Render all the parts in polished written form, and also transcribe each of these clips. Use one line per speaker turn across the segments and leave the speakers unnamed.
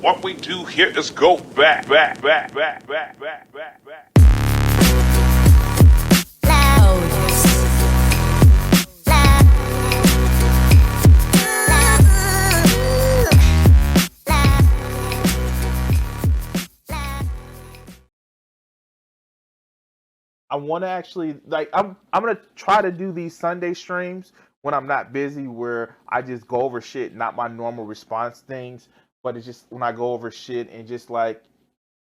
What we do here is go back.
I want to actually I'm gonna try to do these Sunday streams when I'm not busy, where I just go over shit, not my normal response things, but it's just when I go over shit and just like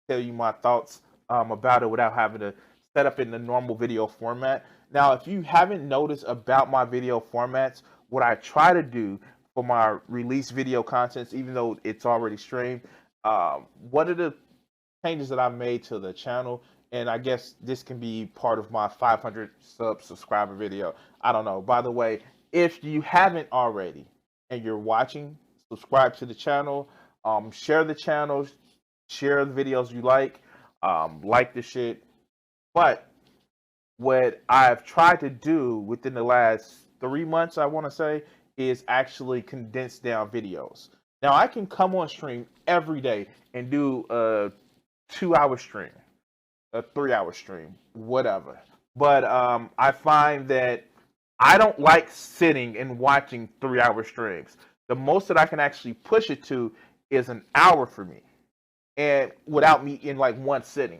tell you my thoughts about it without having to set up in the normal video format. Now, if you haven't noticed about my video formats, what I try to do for my release video contents, even though it's already streamed, one of the changes that I made to the channel, and I guess this can be part of my 500 subscriber video. I don't know. By the way, if you haven't already and you're watching, subscribe to the channel, share the channel, share the videos you like the shit. But what I've tried to do within the last 3 months, I want to say, is actually condense down videos. Now, I can come on stream every day and do a 2-hour stream, a 3-hour stream, whatever. But I find that I don't like sitting and watching 3-hour streams. The most that I can actually push it to is an hour for me, and without me in like one sitting.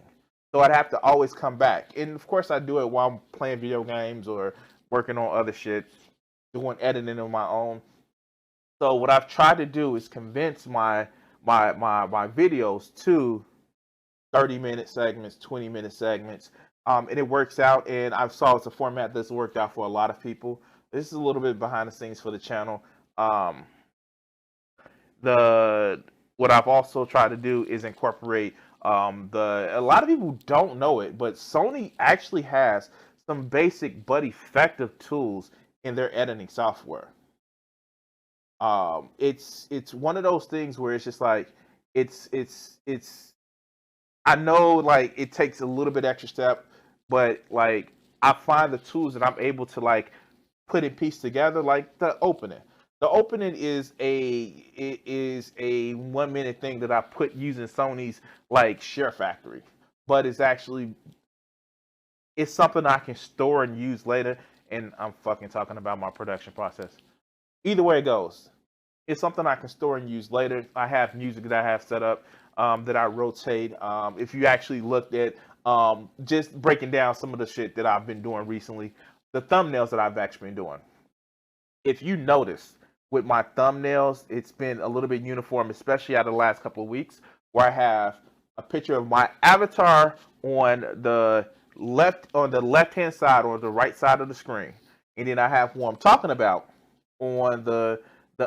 So I'd have to always come back. And of course I do it while I'm playing video games or working on other shit, doing editing on my own. So what I've tried to do is convince my videos to 30-minute segments, 20-minute segments. And it works out, and I've saw it's a format that's worked out for a lot of people. This is a little bit behind the scenes for the channel. What I've also tried to do is incorporate a lot of people don't know it, but Sony actually has some basic but effective tools in their editing software. It's one of those things where it's just like it's I know like it takes a little bit extra step, but like I find the tools that I'm able to like put and piece together, like the opening. The opening is a 1 minute thing that I put using Sony's like Share Factory, but it's something I can store and use later. And I'm fucking talking about my production process. Either way it goes, it's something I can store and use later. I have music that I have set up that I rotate. If you actually looked at just breaking down some of the shit that I've been doing recently, the thumbnails that I've actually been doing. If you notice with my thumbnails, it's been a little bit uniform, especially out of the last couple of weeks, where I have a picture of my avatar on the left-hand side or the right side of the screen, and then I have who I'm talking about on the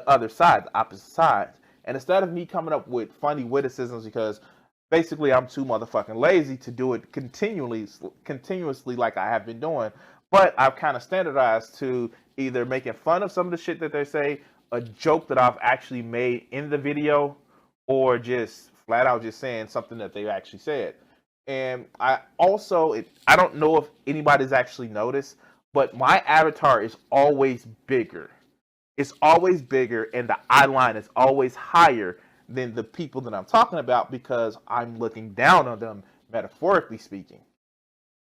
other side, the opposite side. And instead of me coming up with funny witticisms, because basically I'm too motherfucking lazy to do it continuously like I have been doing, but I've kind of standardized to either making fun of some of the shit that they say, a joke that I've actually made in the video, or just flat out just saying something that they actually said. And I don't know if anybody's actually noticed, but my avatar is always bigger. It's always bigger, and the eye line is always higher than the people that I'm talking about, because I'm looking down on them, metaphorically speaking.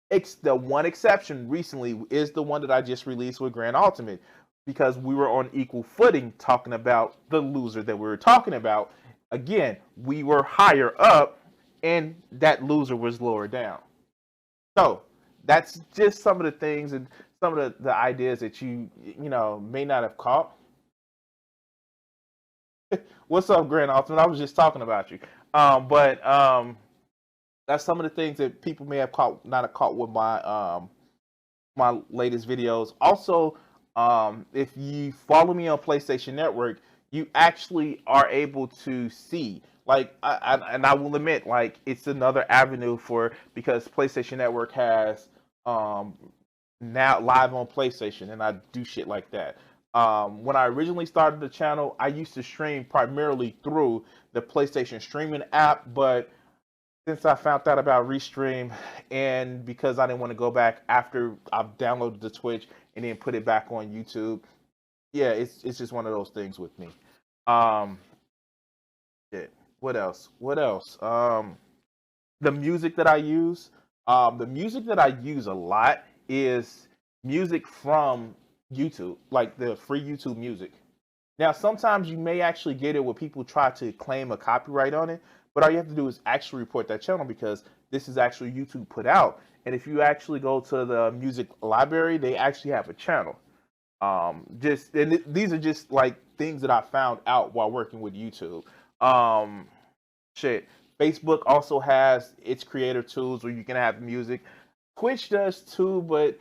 It's the one exception recently is the one that I just released with Grand Ultimate, because we were on equal footing talking about the loser that we were talking about. Again, we were higher up, and that loser was lower down. So that's just some of the things and some of the ideas that you may not have caught. What's up, Grand Ultimate? I was just talking about you. But that's some of the things that people may have not have caught with my latest videos. Also, if you follow me on PlayStation Network, you actually are able to see, like, I will admit, like, it's another avenue because PlayStation Network has now live on PlayStation, and I do shit like that. When I originally started the channel, I used to stream primarily through the PlayStation streaming app, but since I found out about Restream, and because I didn't want to go back after I've downloaded the Twitch and then put it back on YouTube, yeah, it's just one of those things with me. Yeah. What else? What else? The music that I use. The music that I use a lot is music from YouTube, like the free YouTube music. Now, sometimes you may actually get it where people try to claim a copyright on it, but all you have to do is actually report that channel because this is actually YouTube put out. And if you actually go to the music library, they actually have a channel. Just and these are just like things that I found out while working with YouTube. Um, shit. Facebook also has its creator tools where you can have music. Twitch does too, but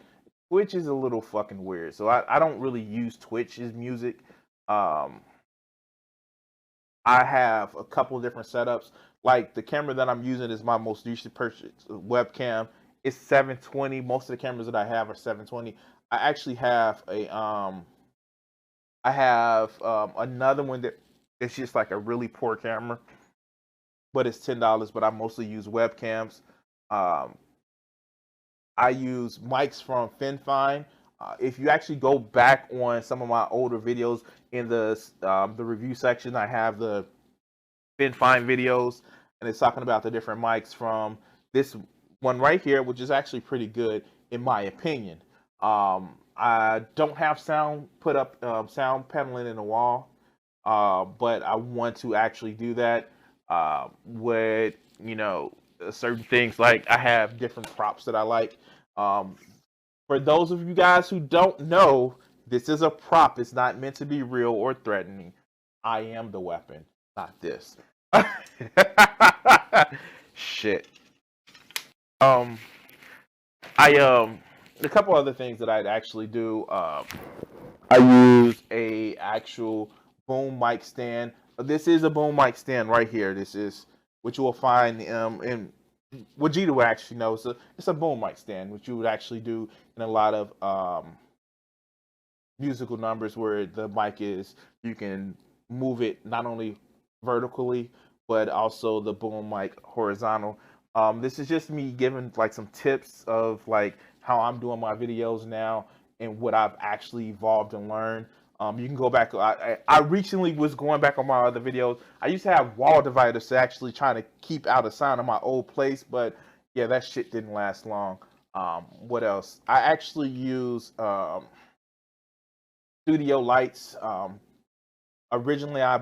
Twitch is a little fucking weird. So I don't really use Twitch's music. Um, I have a couple of different setups. Like the camera that I'm using is my most recent purchase webcam. It's 720. Most of the cameras that I have are 720. I actually have a another one that it's just like a really poor camera, but it's $10. But I mostly use webcams. Um, I use mics from FinFine. If you actually go back on some of my older videos in the review section, I have the FinFine videos, and it's talking about the different mics from this one right here, which is actually pretty good in my opinion. I don't have sound put up sound paneling in the wall, but I want to actually do that with certain things. Like I have different props that I like. Um, for those of you guys who don't know, this is a prop. It's not meant to be real or threatening. I am the weapon, not this. Shit. Um, I a couple other things that I'd actually do. I use a actual boom mic stand. This is a boom mic stand right here. This is which you will find in Vegeta would actually know. So it's a boom mic stand, which you would actually do in a lot of musical numbers where the mic is. You can move it not only vertically but also the boom mic horizontal. This is just me giving like some tips of like how I'm doing my videos now and what I've actually evolved and learned. You can go back. I recently was going back on my other videos. I used to have wall dividers to actually trying to keep out of sound of my old place, but yeah, that shit didn't last long. What else? I actually use studio lights. Originally, I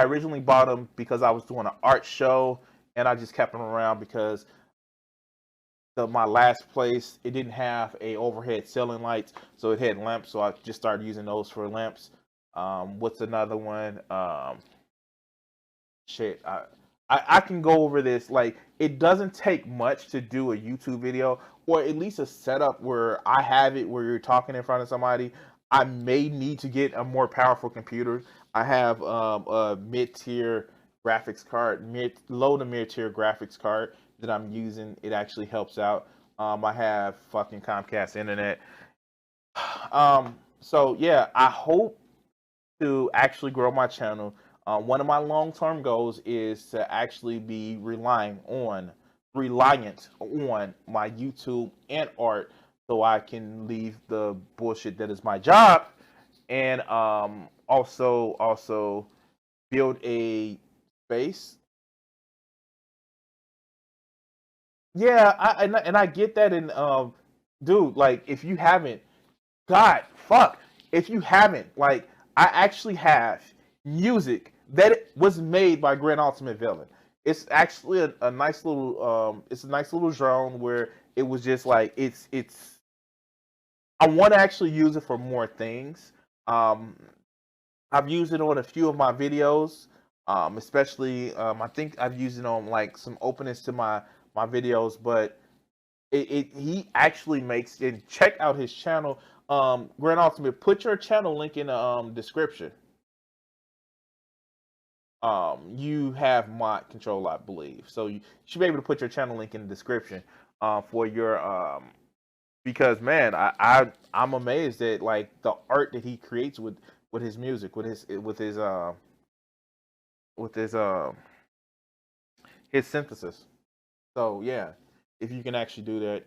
originally bought them because I was doing an art show, and I just kept them around because my last place it didn't have a overhead ceiling lights, so it had lamps. So I just started using those for lamps. What's another one? Shit, I can go over this. Like, it doesn't take much to do a YouTube video, or at least a setup where I have it where you're talking in front of somebody. I may need to get a more powerful computer. I have a mid-tier graphics card, low to mid-tier graphics card that I'm using. It actually helps out. I have fucking Comcast internet. So yeah, I hope to actually grow my channel. One of my long-term goals is to actually be reliant on my YouTube and art, so I can leave the bullshit that is my job, and also build a space. Yeah, I get that, and dude, like if you haven't, God, fuck. If you haven't, like, I actually have music that was made by Grand Ultimate Villain. It's actually a nice little it's a nice little drone where it was just like it's I want to actually use it for more things. Um I've used it on a few of my videos. Especially I think I've used it on like some openings to my videos, but he actually makes and check out his channel. Grand Ultimate, put your channel link in the description. You have mod control, I believe, so you should be able to put your channel link in the description for your because man, I'm amazed at like the art that he creates with his music, with his synthesis. So yeah, if you can actually do that,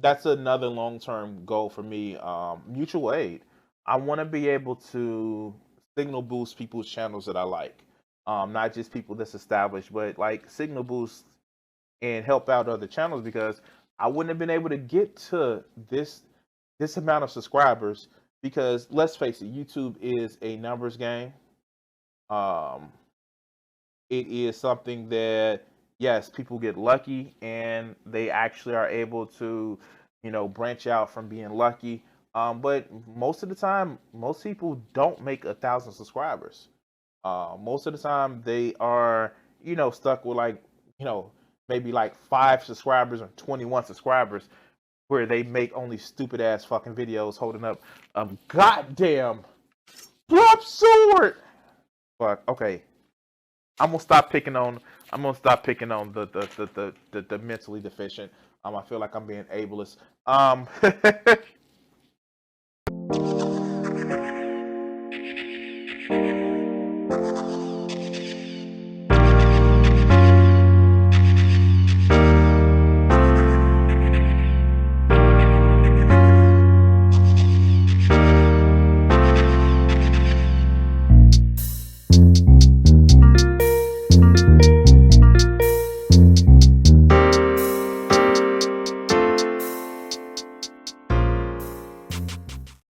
that's another long term goal for me. Mutual aid. I want to be able to signal boost people's channels that I like. Not just people that's established, but like signal boost and help out other channels because I wouldn't have been able to get to this amount of subscribers because let's face it, YouTube is a numbers game. Um, it is something that yes, people get lucky and they actually are able to, branch out from being lucky. But most of the time, most people don't make 1,000 subscribers. Most of the time, they are, stuck with like, you know, maybe like 5 subscribers or 21 subscribers, where they make only stupid ass fucking videos holding up a goddamn blunt sword. Fuck. Okay, I'm gonna stop picking on. I'm gonna stop picking on the mentally deficient. I feel like I'm being ableist.